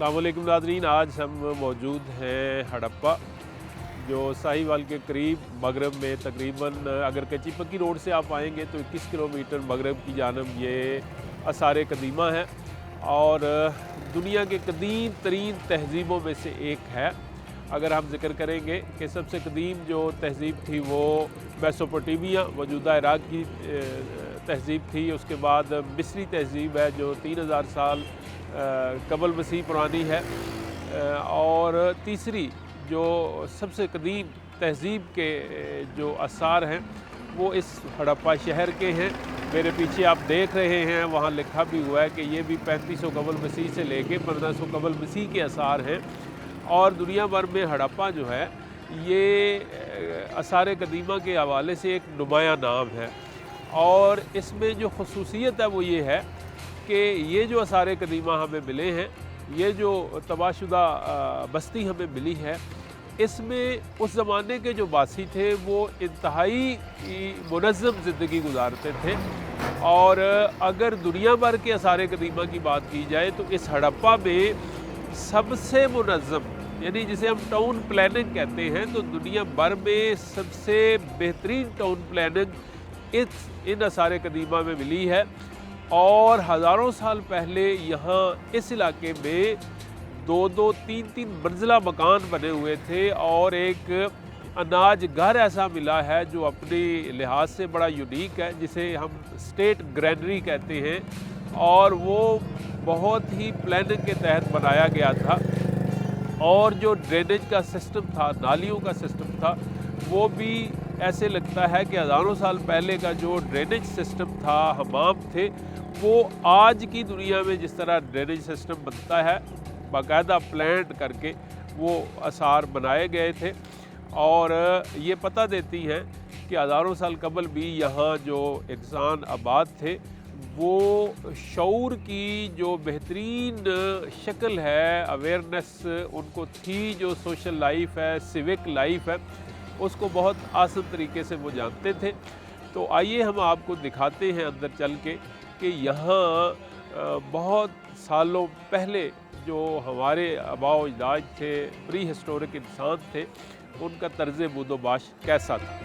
अस्सलाम वालेकुम नाज़रीन, आज हम मौजूद हैं हड़प्पा जो साहिवाल के करीब मगरब में तकरीबन अगर कच्ची पक्की रोड से आप आएंगे तो 21 किलोमीटर मगरब की जानब ये आसार कदीमा है और दुनिया के कदीम तरीन तहज़ीबों में से एक है। अगर हम जिक्र करेंगे कि सबसे कदीम जो तहज़ीब थी वो मेसोपोटामिया मौजूदा इराक़ की तहज़ीब थी। उसके बाद मिस्री तहज़ीब है जो 3000 साल कबल मसीह पुरानी है और तीसरी जो सबसे कदीम तहज़ीब के जो आसार हैं वो इस हड़प्पा शहर के हैं। मेरे पीछे आप देख रहे हैं वहाँ लिखा भी हुआ है कि ये भी 3500 कबल मसीह से लेके 1500 कबल मसीह के आसार हैं। और दुनिया भर में हड़प्पा जो है ये आसार कदीमा के हवाले से एक नुमाया नाम है और इसमें जो खसूसियत है वो ये है कि ये जो आसार कदीमा हमें मिले हैं, ये जो तबाहशुदा बस्ती हमें मिली है, इसमें उस ज़माने के जो बासी थे वो इंतहाई मुनज़्ज़म ज़िंदगी गुजारते थे। और अगर दुनिया भर के आसार कदीमा की बात की जाए तो इस हड़प्पा में सबसे मुनज़्ज़म, यानी जिसे हम टाउन प्लानिंग कहते हैं, तो दुनिया भर में सबसे बेहतरीन टाउन प्लानिंग इन आसार कदीमा में मिली है। और हज़ारों साल पहले यहाँ इस इलाके में 2-2, 3-3 मंजिला मकान बने हुए थे और एक अनाज घर ऐसा मिला है जो अपने लिहाज से बड़ा यूनिक है, जिसे हम स्टेट ग्रैनरी कहते हैं और वो बहुत ही प्लानिंग के तहत बनाया गया था। और जो ड्रेनेज का सिस्टम था, नालियों का सिस्टम था, वो भी ऐसे लगता है कि हज़ारों साल पहले का जो ड्रेनेज सिस्टम था, हमाम थे, वो आज की दुनिया में जिस तरह ड्रेनेज सिस्टम बनता है बाकायदा प्लांट करके वो आसार बनाए गए थे। और ये पता देती हैं कि हज़ारों साल कबल भी यहाँ जो इंसान आबाद थे वो शऊर की जो बेहतरीन शक्ल है, अवेयरनेस उनको थी, जो सोशल लाइफ है, सिविक लाइफ है, उसको बहुत आसान तरीके से वो जानते थे। तो आइए हम आपको दिखाते हैं अंदर चल के कि यहाँ बहुत सालों पहले जो हमारे आबाओ अजदाद थे, प्री हिस्टोरिक इंसान थे, उनका तर्ज़ बुदोबाश कैसा था।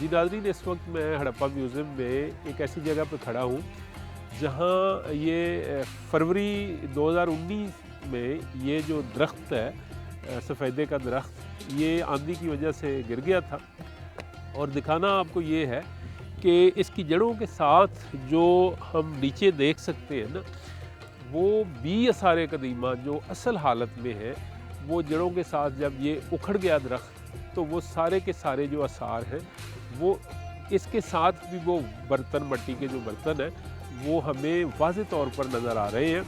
जी नाज़रीन, इस वक्त मैं हड़प्पा म्यूज़ियम में एक ऐसी जगह पर खड़ा हूँ जहाँ ये फरवरी 2019 में ये जो दरख्त है, सफ़ेदे का दरख्त, ये आंधी की वजह से गिर गया था। और दिखाना आपको ये है कि इसकी जड़ों के साथ जो हम नीचे देख सकते हैं ना, वो भी आसार कदीमा जो असल हालत में है, वो जड़ों के साथ जब ये उखड़ गया दरख्त तो वो सारे के सारे जो आसार हैं वो इसके साथ भी वो बर्तन, मट्टी के जो बर्तन हैं वो हमें वाज़े तौर पर नज़र आ रहे हैं।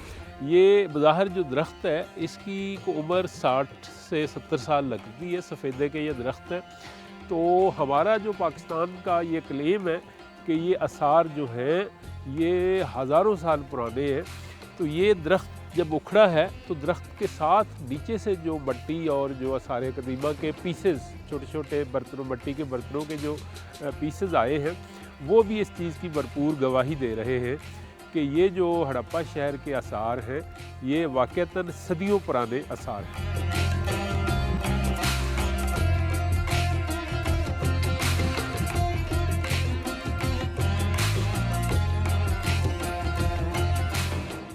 ये बज़ाहिर जो दरख्त है इसकी को उम्र 60 से 70 साल लगती है, सफ़ेदे के ये दरख्त है। तो हमारा जो पाकिस्तान का ये क्लेम है कि ये आसार जो हैं ये हज़ारों साल पुराने हैं। तो ये दरख्त जब उखड़ा है तो दरख्त के साथ नीचे से जो मट्टी और जो आसार कदीमा के पीसेस, छोटे छोटे बर्तनों, मट्टी के बर्तनों के जो पीसेस आए हैं, वो भी इस चीज़ की भरपूर गवाही दे रहे हैं कि ये जो हड़प्पा शहर के आसार हैं ये वाक़तन सदियों पुराने आसार हैं।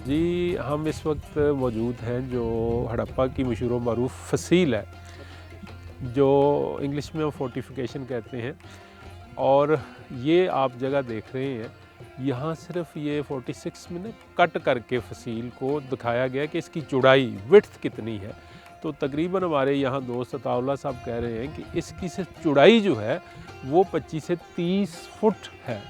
जी, हम इस वक्त मौजूद हैं जो हड़प्पा की मशहूर व मारूफ फसील है, जो इंग्लिश में हम फोर्टिफिकेशन कहते हैं। और ये आप जगह देख रहे हैं, यहाँ सिर्फ ये 46 में ना कट करके फसील को दिखाया गया कि इसकी चौड़ाई, विड्थ कितनी है। तो तकरीबन हमारे यहाँ दोस्त अताउल्लाह साहब कह रहे हैं कि इसकी से चौड़ाई जो है वो 25 से 30 फुट है।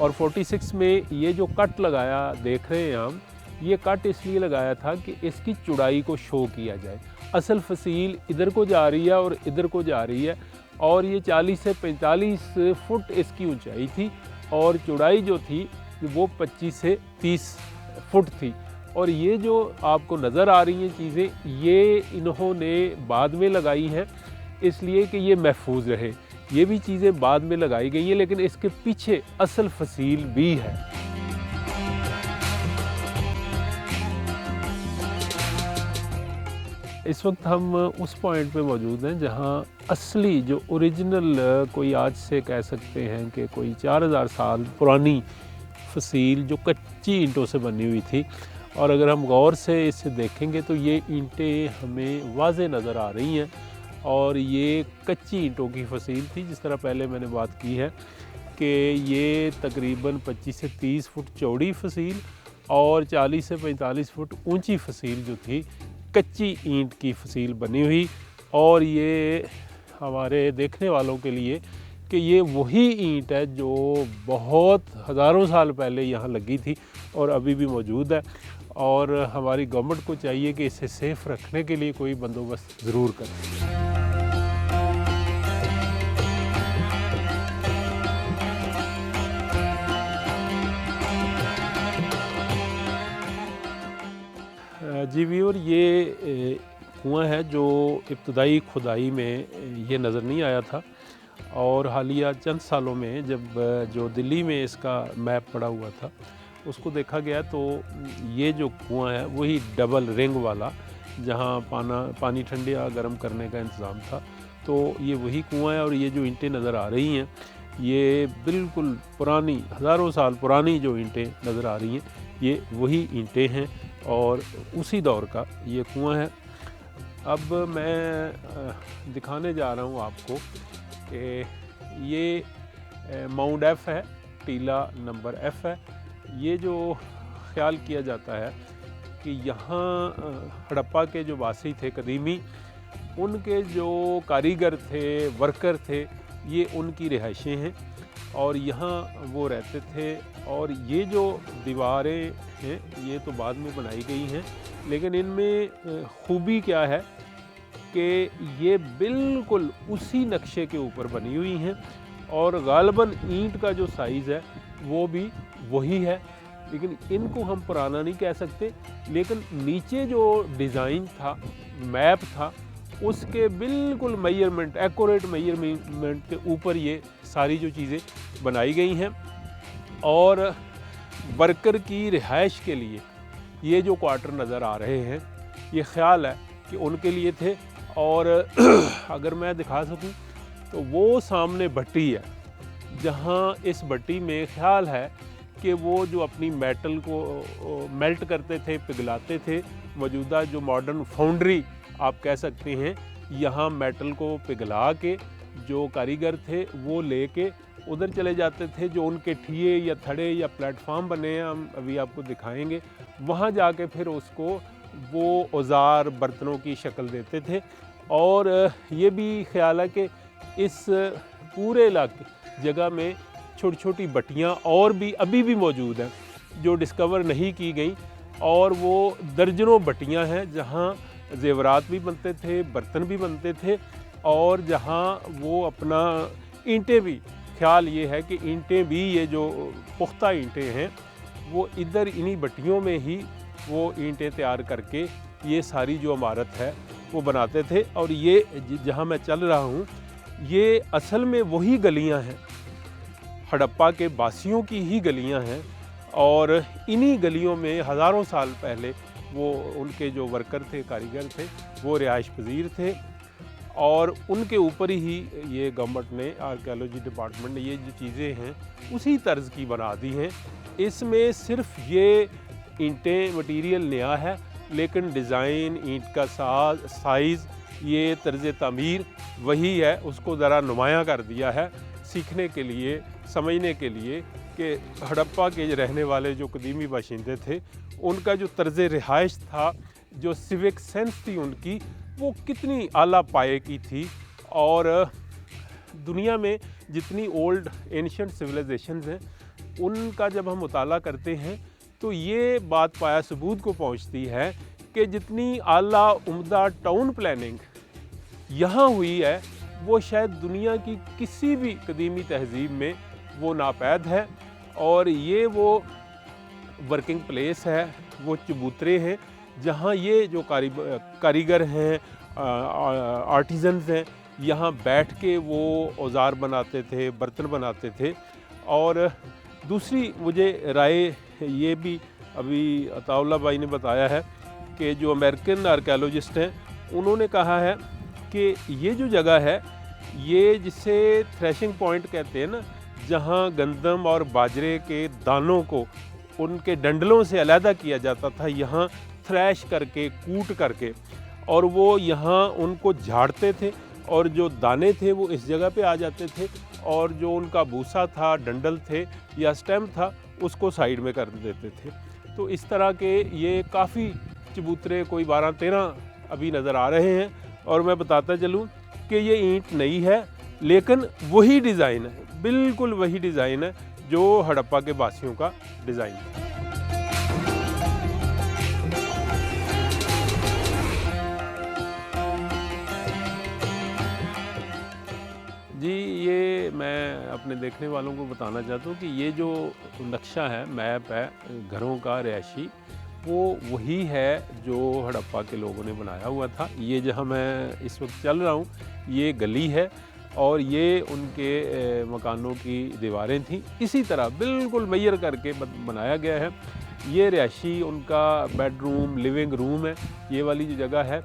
और 46 में ये जो कट लगाया देख रहे हैं हम, ये कट इसलिए लगाया था कि इसकी चौड़ाई को शो किया जाए। असल फसील इधर को जा रही है और इधर को जा रही है और ये 40 से 45 फुट इसकी ऊंचाई थी और चौड़ाई जो थी वो 25 से 30 फुट थी। और ये जो आपको नज़र आ रही हैं चीज़ें, ये इन्होंने बाद में लगाई हैं इसलिए कि ये महफूज रहे। ये भी चीज़ें बाद में लगाई गई हैं, लेकिन इसके पीछे असल फसील भी है। इस वक्त हम उस पॉइंट पे मौजूद हैं जहाँ असली जो ओरिजिनल, कोई आज से कह सकते हैं कि कोई 4000 साल पुरानी फसील जो कच्ची ईंटों से बनी हुई थी, और अगर हम गौर से इसे देखेंगे तो ये ईंटें हमें वाज़े नज़र आ रही हैं और ये कच्ची ईंटों की फसील थी। जिस तरह पहले मैंने बात की है कि ये तकरीबन 25 से 30 फुट चौड़ी फसील और 40 से 45 फुट ऊंची फसील जो थी, कच्ची ईंट की फसील बनी हुई। और ये हमारे देखने वालों के लिए कि ये वही ईंट है जो बहुत हज़ारों साल पहले यहाँ लगी थी और अभी भी मौजूद है, और हमारी गवर्नमेंट को चाहिए कि इसे सेफ़ रखने के लिए कोई बंदोबस्त ज़रूर करें। जी व्यूअर, ये कुआं है जो इब्तदाई खुदाई में ये नज़र नहीं आया था, और हालिया चंद सालों में जब जो दिल्ली में इसका मैप पड़ा हुआ था उसको देखा गया तो ये जो कुआं है वही डबल रिंग वाला, जहाँ पानी ठंडे या गर्म करने का इंतज़ाम था, तो ये वही कुआं है। और ये जो ईंटें नज़र आ रही हैं ये बिल्कुल पुरानी, हज़ारों साल पुरानी जो ईंटें नज़र आ रही हैं ये वही ईंटें हैं और उसी दौर का ये कुआं है। अब मैं दिखाने जा रहा हूँ आपको कि ये माउंट एफ है, टीला नंबर एफ है। ये जो ख्याल किया जाता है कि यहाँ हड़प्पा के जो वासी थे कदीमी, उनके जो कारीगर थे, वर्कर थे, ये उनकी रिहाइशें हैं और यहाँ वो रहते थे। और ये जो दीवारें हैं ये तो बाद में बनाई गई हैं, लेकिन इनमें खूबी क्या है कि ये बिल्कुल उसी नक्शे के ऊपर बनी हुई हैं और गालिबन ईंट का जो साइज़ है वो भी वही है। लेकिन इनको हम पुराना नहीं कह सकते, लेकिन नीचे जो डिज़ाइन था, मैप था, उसके बिल्कुल मेजरमेंट, एक्यूरेट मेजरमेंट के ऊपर ये सारी जो चीज़ें बनाई गई हैं। और वर्कर की रिहाइश के लिए ये जो क्वार्टर नज़र आ रहे हैं ये ख्याल है कि उनके लिए थे। और अगर मैं दिखा सकूं तो वो सामने भट्टी है, जहां इस भट्टी में ख्याल है कि वो जो अपनी मेटल को मेल्ट करते थे, पिघलाते थे। मौजूदा जो मॉडर्न फाउंड्री आप कह सकते हैं, यहाँ मेटल को पिघला के जो कारीगर थे वो लेके उधर चले जाते थे। जो उनके ठिये या थड़े या प्लेटफार्म बने हैं, हम अभी आपको दिखाएंगे, वहाँ जाके फिर उसको वो औजार बर्तनों की शक्ल देते थे। और ये भी ख्याल है कि इस पूरे इलाके जगह में छोटी छोटी भट्टियाँ और भी अभी भी मौजूद हैं जो डिस्कवर नहीं की गई, और वो दर्जनों भट्टियाँ हैं जहाँ ज़ेवरात भी बनते थे, बर्तन भी बनते थे, और जहाँ वो अपना ईंटें भी, ख्याल ये है कि ईंटें भी, ये जो पुख्ता ईंटें हैं वो इधर इन्हीं भट्टियों में ही वो ईंटें तैयार करके ये सारी जो इमारत है वो बनाते थे। और ये जहाँ मैं चल रहा हूँ ये असल में वही गलियाँ हैं, हड़प्पा के बासियों की ही गलियाँ हैं, और इन्हीं गलियों में हज़ारों साल पहले वो उनके जो वर्कर थे, कारीगर थे, वो रिहाइश पजीर थे। और उनके ऊपर ही ये गवर्नमेंट ने, आर्कियोलॉजी डिपार्टमेंट ने ये जो चीज़ें हैं उसी तर्ज की बना दी हैं। इसमें सिर्फ ये ईंटें मटेरियल नया है, लेकिन डिज़ाइन, ईंट का साइज़, ये तर्ज तामीर वही है। उसको ज़रा नुमायाँ कर दिया है सीखने के लिए, समझने के लिए कि हड़प्पा के रहने वाले जो कदीमी बाशिंदे थे उनका जो तर्ज रिहाइश था, जो सिविक सेंस थी उनकी, वो कितनी आला पाए की थी। और दुनिया में जितनी ओल्ड एंशिएंट सिविलाइजेशंस हैं उनका जब हम मुताला करते हैं तो ये बात पाया सबूत को पहुंचती है कि जितनी आला उम्दा टाउन प्लानिंग यहाँ हुई है वो शायद दुनिया की किसी भी कदीमी तहज़ीब में वो नापैद है। और ये वो वर्किंग प्लेस है, वो चबूतरे हैं जहाँ ये जो कारीगर हैं, आर्टिजन्स हैं, यहाँ बैठ के वो औजार बनाते थे, बर्तन बनाते थे। और दूसरी मुझे राय ये भी अभी अताउल्लाह भाई ने बताया है कि जो अमेरिकन आर्कियोलॉजिस्ट हैं उन्होंने कहा है कि ये जो जगह है ये जिसे थ्रेशिंग पॉइंट कहते हैं ना, जहाँ गंदम और बाजरे के दानों को उनके डंडलों से अलहदा किया जाता था, यहाँ थ्रैश करके, कूट करके, और वो यहाँ उनको झाड़ते थे और जो दाने थे वो इस जगह पे आ जाते थे और जो उनका भूसा था, डंडल थे या स्टेम था, उसको साइड में कर देते थे। तो इस तरह के ये काफ़ी चबूतरे कोई 12-13 अभी नज़र आ रहे हैं। और मैं बताता चलूँ कि ये ईंट नई है लेकिन वही डिज़ाइन है, बिल्कुल वही डिज़ाइन है जो हड़प्पा के बासियों का डिज़ाइन है। जी, ये मैं अपने देखने वालों को बताना चाहता हूँ कि ये जो नक्शा है, मैप है घरों का रिहायशी, वो वही है जो हड़प्पा के लोगों ने बनाया हुआ था। ये जहाँ मैं इस वक्त चल रहा हूँ ये गली है और ये उनके मकानों की दीवारें थीं। इसी तरह बिल्कुल मैयर करके बनाया गया है। ये रिहायशी उनका बेडरूम, लिविंग रूम है, ये वाली जो जगह है।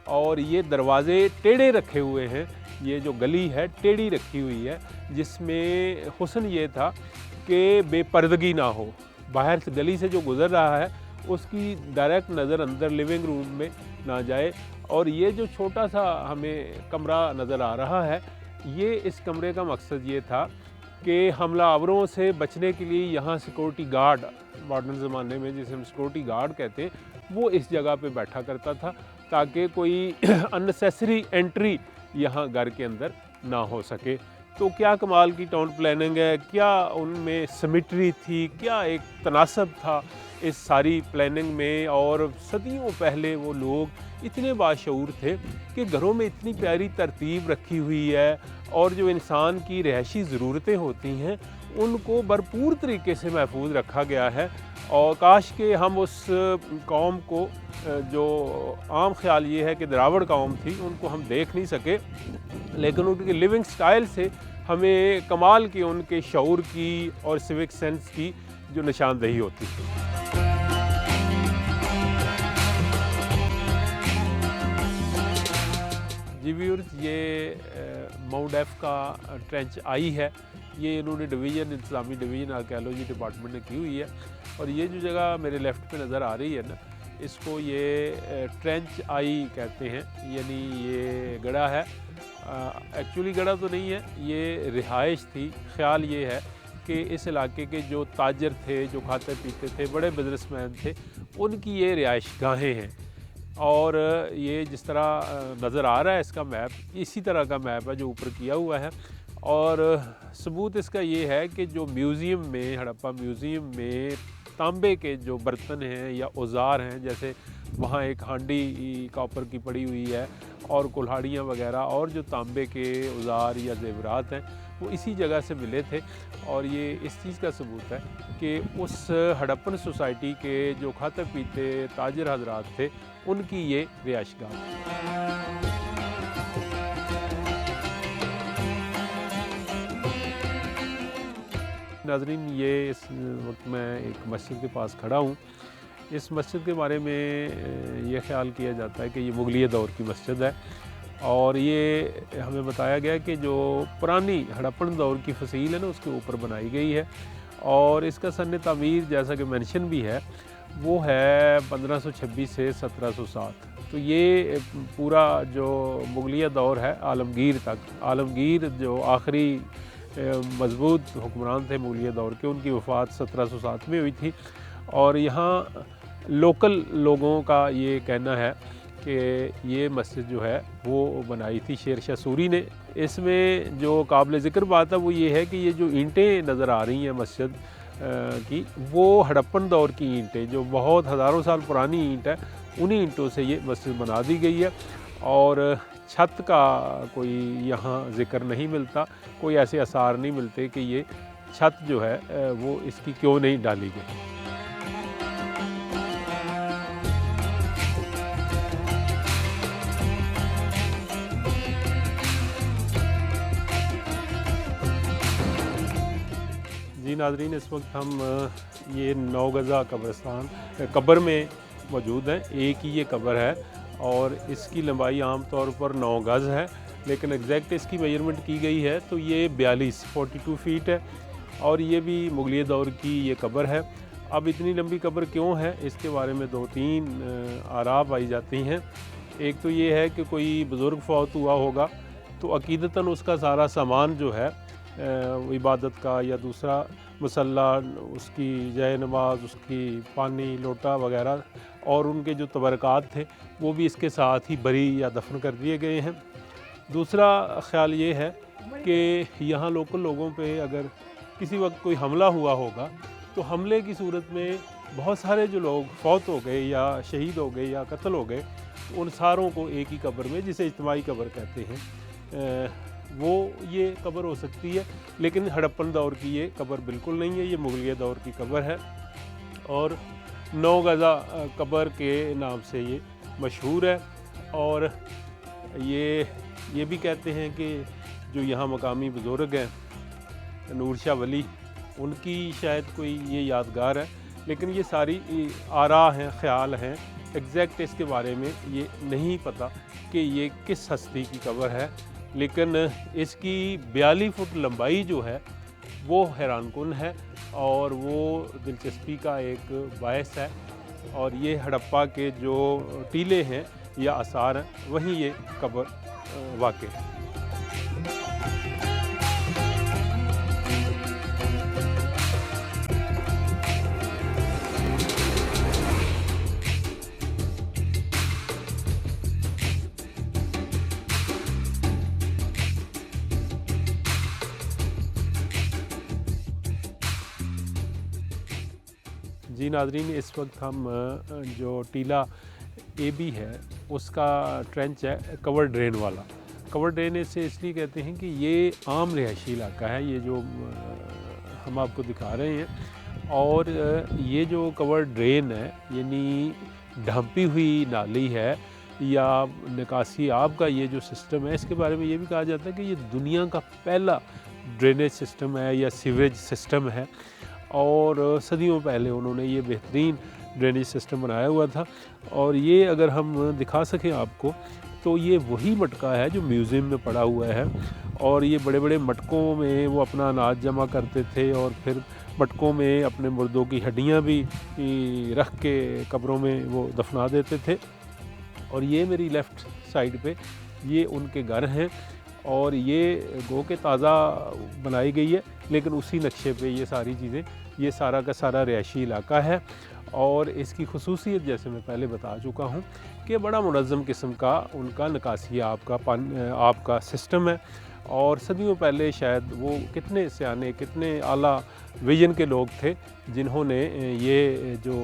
और ये दरवाज़े टेढ़े रखे हुए हैं, ये जो गली है टेढ़ी रखी हुई है, जिसमें हुस्न ये था कि बेपर्दगी ना हो, बाहर से गली से जो गुज़र रहा है उसकी डायरेक्ट नज़र अंदर लिविंग रूम में ना जाए। और ये जो छोटा सा हमें कमरा नज़र आ रहा है, ये इस कमरे का मकसद ये था कि हमलावरों से बचने के लिए यहाँ सिक्योरिटी गार्ड, मॉडर्न ज़माने में जिसे हम सिक्योरिटी गार्ड कहते हैं, वो इस जगह पे बैठा करता था ताकि कोई अननेसेसरी एंट्री यहाँ घर के अंदर ना हो सके। तो क्या कमाल की टाउन प्लानिंग है, क्या उनमें सिमेट्री थी, क्या एक तनासब था इस सारी प्लानिंग में। और सदियों पहले वो लोग इतने बाशऊर थे कि घरों में इतनी प्यारी तरतीब रखी हुई है और जो इंसान की रिहायशी ज़रूरतें होती हैं उनको भरपूर तरीके से महफूज रखा गया है। और काश के हम उस कौम को, जो आम ख्याल ये है कि द्राविड़ कौम थी, उनको हम देख नहीं सके, लेकिन उनके लिविंग स्टाइल से हमें कमाल की उनके शऊर की और सिविक सेंस की जो निशानदेही होती है। जी व्यूअर्स, ये माउंट एफ का ट्रेंच आई है, ये इन्होंने डिवीज़न, इंतज़ामी डिवीज़न आर्कियोलॉजी डिपार्टमेंट ने की हुई है। और ये जो जगह मेरे लेफ़्ट पे नज़र आ रही है ना, इसको ये ट्रेंच आई कहते हैं, यानी ये गड़ा है। एक्चुअली गड़ा तो नहीं है, ये रिहाइश थी। ख़्याल ये है कि इस इलाके के जो ताजर थे, जो खाते पीते थे, बड़े बिजनेसमैन थे, उनकी ये रिहाइश गाहें हैं। और ये जिस तरह नज़र आ रहा है इसका मैप, इसी तरह का मैप है जो ऊपर किया हुआ है। और सबूत इसका ये है कि जो म्यूज़ियम में, हड़प्पा म्यूज़ियम में तांबे के जो बर्तन हैं या औज़ार हैं, जैसे वहाँ एक हांडी कॉपर की पड़ी हुई है और कुल्हाड़ियाँ वगैरह, और जो तांबे के औज़ार या ज़ेवरात हैं वो इसी जगह से मिले थे। और ये इस चीज़ का सबूत है कि उस हड़प्पन सोसाइटी के जो खाते पीते ताजर हजरात थे, उनकी ये रिहाइशगाह थी। नाज़रीन, ये इस वक्त मैं एक मस्जिद के पास खड़ा हूँ। इस मस्जिद के बारे में ये ख्याल किया जाता है कि ये मुगलिया दौर की मस्जिद है। और ये हमें बताया गया कि जो पुरानी हड़प्पन दौर की फसील है ना, उसके ऊपर बनाई गई है। और इसका सन तामीर, जैसा कि मेंशन भी है, वो है 1526 से 1707। तो ये पूरा जो मुगलिया दौर है आलमगीर तक, आलमगीर जो आखिरी मजबूत हुक्मरान थे मुगलिया दौर के, उनकी वफ़ात 1707 में हुई थी। और यहाँ लोकल लोगों का ये कहना है कि ये मस्जिद जो है वो बनाई थी शेर शाह सूरी ने। इसमें जो काबिल ज़िक्र बात है वो ये है कि ये जो ईंटें नज़र आ रही हैं मस्जिद की, वो हड़प्पन दौर की ईंटें, जो बहुत हज़ारों साल पुरानी ईंट है, उन्हीं ईंटों से ये मस्जिद बना दी गई है। और छत का कोई यहाँ ज़िक्र नहीं मिलता, कोई ऐसे आसार नहीं मिलते कि ये छत जो है वो इसकी क्यों नहीं डाली गई। नाज़रीन, इस वक्त हम ये 9 गज़ा कब्र में मौजूद हैं। एक ही ये कब्र है और इसकी लंबाई आम तौर पर 9 गज़ है, लेकिन एग्जैक्ट इसकी मेजरमेंट की गई है तो ये 42 फीट है और ये भी मुगलिया दौर की ये कब्र है। अब इतनी लंबी कब्र क्यों है, इसके बारे में 2-3 आरा पाई जाती हैं। एक तो ये है कि कोई बुज़ुर्ग फौत हुआ होगा तो अकीदतन उसका सारा सामान जो है इबादत का या दूसरा मुसल्ला, उसकी जय नमाज, उसकी पानी लोटा वगैरह और उनके जो तबरकात थे वो भी इसके साथ ही बरी या दफन कर दिए गए हैं। दूसरा ख़्याल ये है कि यहाँ लोकल लोगों पे अगर किसी वक्त कोई हमला हुआ होगा तो हमले की सूरत में बहुत सारे जो लोग फौत हो गए या शहीद हो गए या कत्ल हो गए, उन सारों को एक ही कब्र में, जिसे इज्तिमाई कब्र कहते हैं, वो ये कब्र हो सकती है। लेकिन हड़प्पन दौर की ये कब्र बिल्कुल नहीं है, ये मुगलिया दौर की कब्र है और 9 गज़ा कब्र के नाम से ये मशहूर है। और ये भी कहते हैं कि जो यहाँ मकामी बुज़ुर्ग हैं नूर शाह वली, उनकी शायद कोई ये यादगार है। लेकिन ये सारी आरा हैं, ख़्याल हैं, एग्जैक्ट इसके बारे में ये नहीं पता कि ये किस हस्ती की कब्र है। लेकिन इसकी 42 फुट लंबाई जो है वो हैरानकुन है और वो दिलचस्पी का एक बायस है। और ये हड़प्पा के जो टीले हैं या आसार हैं, वहीं ये कब्र वाक़ई है। जी नाज़रीन, इस वक्त हम जो टीला AB है उसका ट्रेंच है कवर ड्रेन वाला। कवर ड्रेन इसे इसलिए कहते हैं कि ये आम रिहायशी इलाका है, ये जो हम आपको दिखा रहे हैं। और ये जो कवर ड्रेन है यानी ढंपी हुई नाली है या निकासी आब का ये जो सिस्टम है, इसके बारे में ये भी कहा जाता है कि ये दुनिया का पहला ड्रेनेज सिस्टम है या सीवरेज सिस्टम है। और सदियों पहले उन्होंने ये बेहतरीन ड्रेनेज सिस्टम बनाया हुआ था। और ये अगर हम दिखा सकें आपको तो ये वही मटका है जो म्यूज़ियम में पड़ा हुआ है। और ये बड़े बड़े मटकों में वो अपना अनाज जमा करते थे और फिर मटकों में अपने मुर्दों की हड्डियाँ भी रख के कब्रों में वो दफना देते थे। और ये मेरी लेफ़्ट साइड पे ये उनके घर हैं और ये गो के ताज़ा बनाई गई है, लेकिन उसी नक्शे पे ये सारी चीज़ें, ये सारा का सारा रिहायशी इलाका है। और इसकी खुसूसियत जैसे मैं पहले बता चुका हूँ कि बड़ा मुनज़्ज़म किस्म का उनका निकासी आब का सिस्टम है। और सदियों पहले शायद वो कितने सियाने, कितने आला विजन के लोग थे जिन्होंने ये जो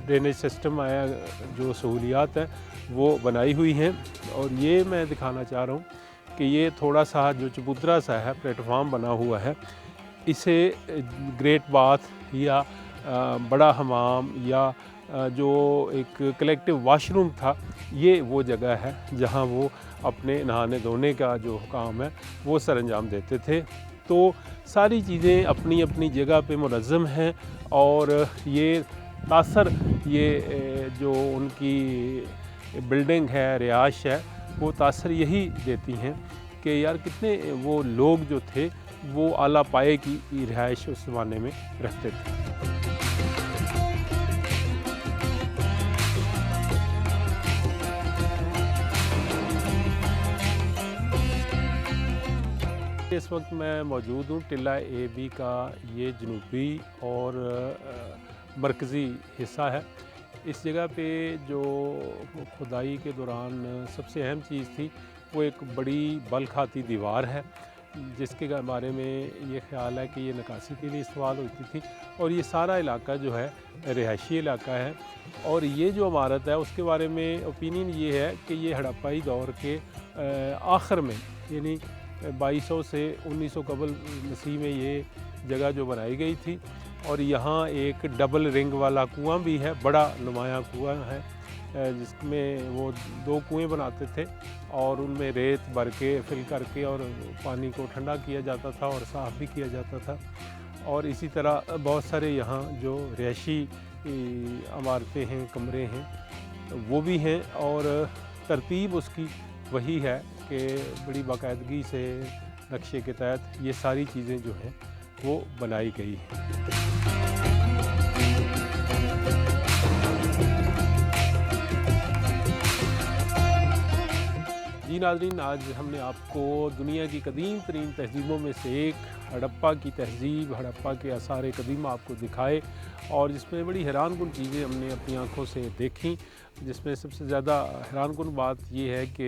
ड्रेनेज सिस्टम आया, जो सहूलियात हैं वो बनाई हुई हैं। और ये मैं दिखाना चाह रहा हूँ कि ये थोड़ा सा जो चबूतरा सा है, प्लेटफॉर्म बना हुआ है, इसे ग्रेट बाथ या बड़ा हमाम या जो एक कलेक्टिव वाशरूम था, ये वो जगह है जहाँ वो अपने नहाने धोने का जो काम है वो सरअंजाम देते थे। तो सारी चीज़ें अपनी अपनी जगह पे मुनज़्ज़म हैं। और ये तासर, ये जो उनकी बिल्डिंग है, रिहाइश है, वो तासर यही देती हैं कि यार कितने वो लोग जो थे वो आला पाए की रिहाइश उस ज़माने में रखते थे। इस वक्त मैं मौजूद हूँ टीला AB का ये जनूबी और मरकज़ी हिस्सा है। इस जगह पे जो खुदाई के दौरान सबसे अहम चीज़ थी वो एक बड़ी बल खाती दीवार है, जिसके बारे में ये ख्याल है कि ये नकासी के लिए इस्तेमाल होती थी। और ये सारा इलाका जो है रिहायशी इलाका है। और ये जो इमारत है उसके बारे में ओपिनियन ये है कि ये हड़प्पाई दौर के आखिर में यानी 2200 से 1900 कबल मसीह में ये जगह जो बनाई गई थी। और यहाँ एक डबल रिंग वाला कुआं भी है, बड़ा नुमाया कुआं है, जिसमें वो 2 कुएं बनाते थे और उनमें रेत भर के फिल करके और पानी को ठंडा किया जाता था और साफ़ भी किया जाता था। और इसी तरह बहुत सारे यहाँ जो रिहायशी इमारतें हैं, कमरे हैं, वो भी हैं। और तरतीब उसकी वही है कि बड़ी बाकायदगी से नक्शे के तहत ये सारी चीज़ें जो हैं वो बनाई गई हैं। जी नाज़रीन, आज हमने आपको दुनिया की कदीम तरीन तहज़ीबों में से एक हड़प्पा की तहज़ीब, हड़प्पा के आसार कदीमा आपको दिखाए, और जिसमें बड़ी हैरानकुन चीज़ें हमने अपनी आँखों से देखी। जिसमें सबसे ज़्यादा हैरानकुन बात ये है कि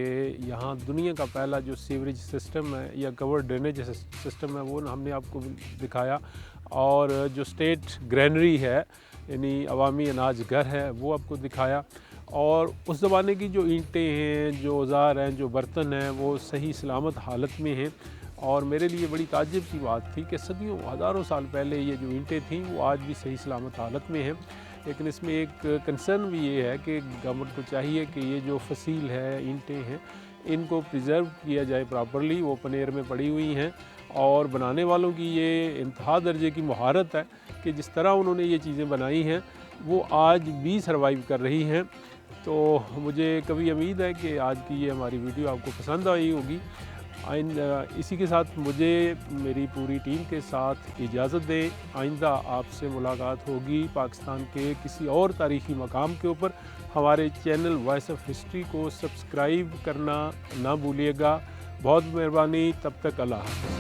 यहाँ दुनिया का पहला जो सीवरेज सिस्टम है या कवर ड्रेनेज सिस्टम है वो हमने आपको दिखाया, और जो स्टेट ग्रैनरी है यानी अवामी अनाज घर है वो आपको दिखाया। और उस ज़माने की जो ईंटें हैं, जो औज़ार हैं, जो बर्तन हैं, वो सही सलामत हालत में हैं। और मेरे लिए बड़ी ताज्जुब की बात थी कि सदियों हज़ारों साल पहले ये जो ईंटें थीं वो आज भी सही सलामत हालत में हैं। लेकिन इसमें एक कंसर्न भी ये है कि गवर्नमेंट को चाहिए कि ये जो फसील है, ईंटें हैं, इनको प्रिजर्व किया जाए प्रॉपरली। वो पनेर में पड़ी हुई हैं और बनाने वालों की ये इंतहा दर्जे की महारत है कि जिस तरह उन्होंने ये चीज़ें बनाई हैं वो आज भी सर्वाइव कर रही हैं। तो मुझे कभी उम्मीद है कि आज की ये हमारी वीडियो आपको पसंद आई होगी। इसी के साथ मुझे मेरी पूरी टीम के साथ इजाज़त दें। आइंदा आपसे मुलाकात होगी पाकिस्तान के किसी और तारीख़ी मकाम के ऊपर। हमारे चैनल वॉइस ऑफ हिस्ट्री को सब्सक्राइब करना ना भूलिएगा। बहुत मेहरबानी। तब तक अल्लाह हाफ़िज़।